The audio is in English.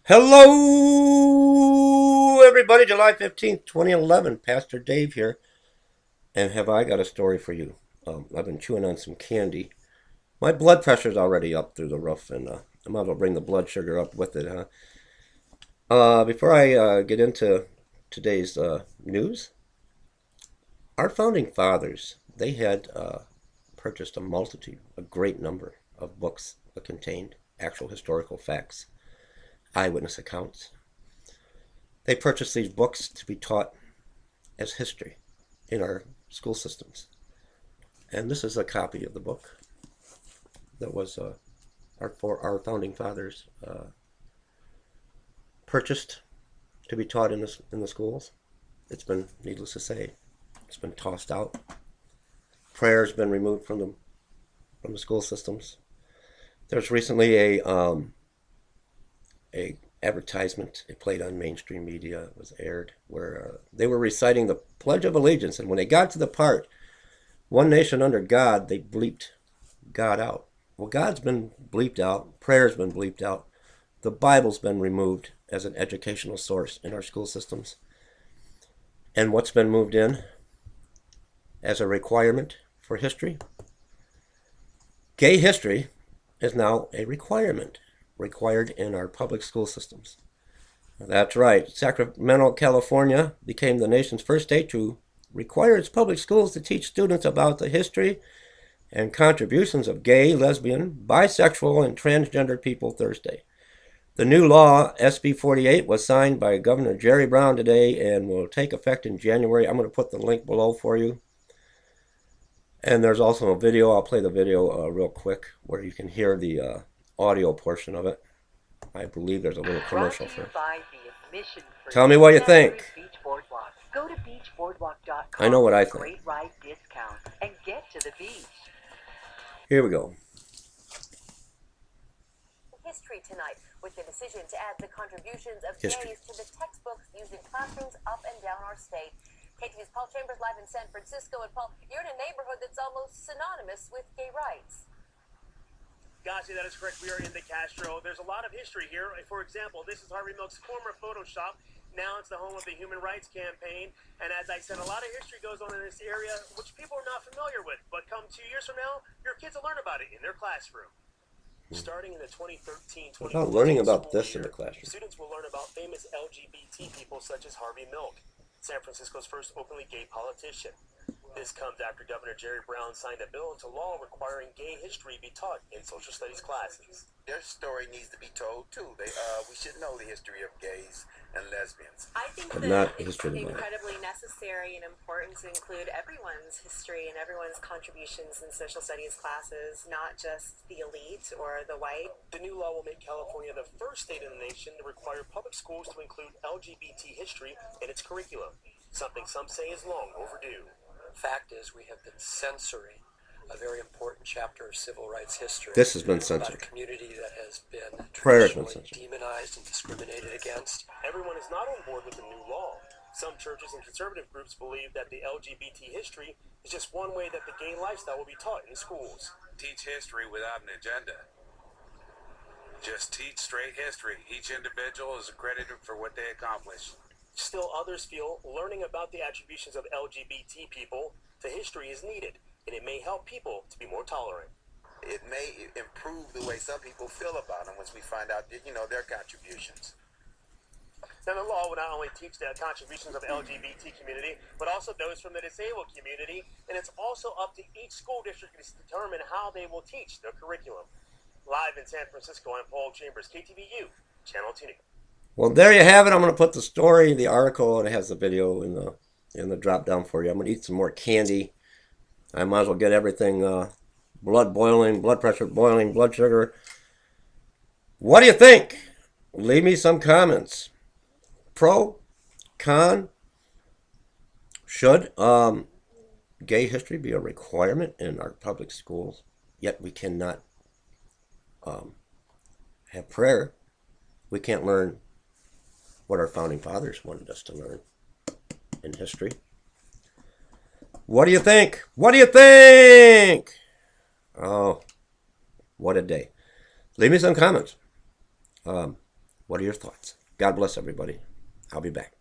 Hello, everybody. July 15th, 2011. Pastor Dave here. And have I got a story for you? I've been chewing on some candy. My blood pressure's already up through the roof, and I might as well bring the blood sugar up with it, huh? Before I get into today's news, our founding fathers, they had purchased a great number of books that contained actual historical facts, eyewitness accounts. They purchased these books to be taught as history in our school systems. And this is a copy of the book that was our founding fathers purchased to be taught in the schools. It's been, needless to say, it's been tossed out. Prayer's been removed from the school systems. There's recently a advertisement. It played on mainstream media. It was aired where they were reciting the Pledge of Allegiance, and when they got to the part, "One nation under God," they bleeped God out. Well, God's been bleeped out. Prayer's been bleeped out. The Bible's been removed as an educational source in our school systems. And what's been moved in as a requirement for history? Gay history is now a requirement, required in our public school systems. That's right. Sacramento, California became the nation's first state to require its public schools to teach students about the history and contributions of gay, lesbian, bisexual, and transgender people Thursday. The new law, SB 48, was signed by Governor Jerry Brown today and will take effect in January. I'm going to put the link below for you. And there's also a video. I'll play the video real quick where you can hear the audio portion of it. I believe there's a little commercial first. Tell me what you think. Go to beachboardwalk.com. I know what I think. Great ride discount and get to the beach. Here we go. History tonight with the decision to add the contributions of History. gays to the textbooks used in classrooms up and down our state. KTV's Paul Chambers live in San Francisco. And Paul, you're in a neighborhood that's almost synonymous with gay rights. Gotcha, that is correct. We are in the Castro. There's a lot of history here. For example, this is Harvey Milk's former photo shop. Now it's the home of the Human Rights Campaign. And as I said, a lot of history goes on in this area, which people are not familiar with. But come 2 years from now, your kids will learn about it in their classroom. Starting in the 2013-2014 Without learning about this in the classroom. Students will learn about famous LGBT people such as Harvey Milk, San Francisco's first openly gay politician. This comes after Governor Jerry Brown signed a bill into law requiring gay history be taught in social studies classes. Their story needs to be told too. We should know the history of gays and lesbians. I think But that not it's history tonight. incredibly necessary and important to include everyone's history and everyone's contributions in social studies classes, not just the elite or the white. The new law will make California the first state in the nation to require public schools to include LGBT history in its curriculum, something some say is long overdue. Fact is, we have been censoring a very important chapter of civil rights history. This has been about censored. a community that has been Prayer has been traditionally demonized and discriminated against. Everyone is not on board with the new law. Some churches and conservative groups believe that the LGBT history is just one way that the gay lifestyle will be taught in schools. Teach history without an agenda. Just teach straight history. Each individual is accredited for what they accomplish. Still, others feel learning about the attributions of LGBT people to history is needed, and it may help people to be more tolerant. It may improve the way some people feel about them once we find out, their contributions. Now, the law will not only teach the contributions of the LGBT community, but also those from the disabled community, and it's also up to each school district to determine how they will teach their curriculum. Live in San Francisco, I'm Paul Chambers, KTVU, Channel 2. Well, there you have it. I'm going to put the story, the article, and it has the video in the drop down for you. I'm going to eat some more candy. I might as well get everything blood boiling, blood pressure boiling, blood sugar. What do you think? Leave me some comments. Pro, con, should gay history be a requirement in our public schools? Yet we cannot have prayer. We can't learn what our founding fathers wanted us to learn in history. What do you think? What do you think? Oh, what a day. Leave me some comments. What are your thoughts? God bless everybody. I'll be back.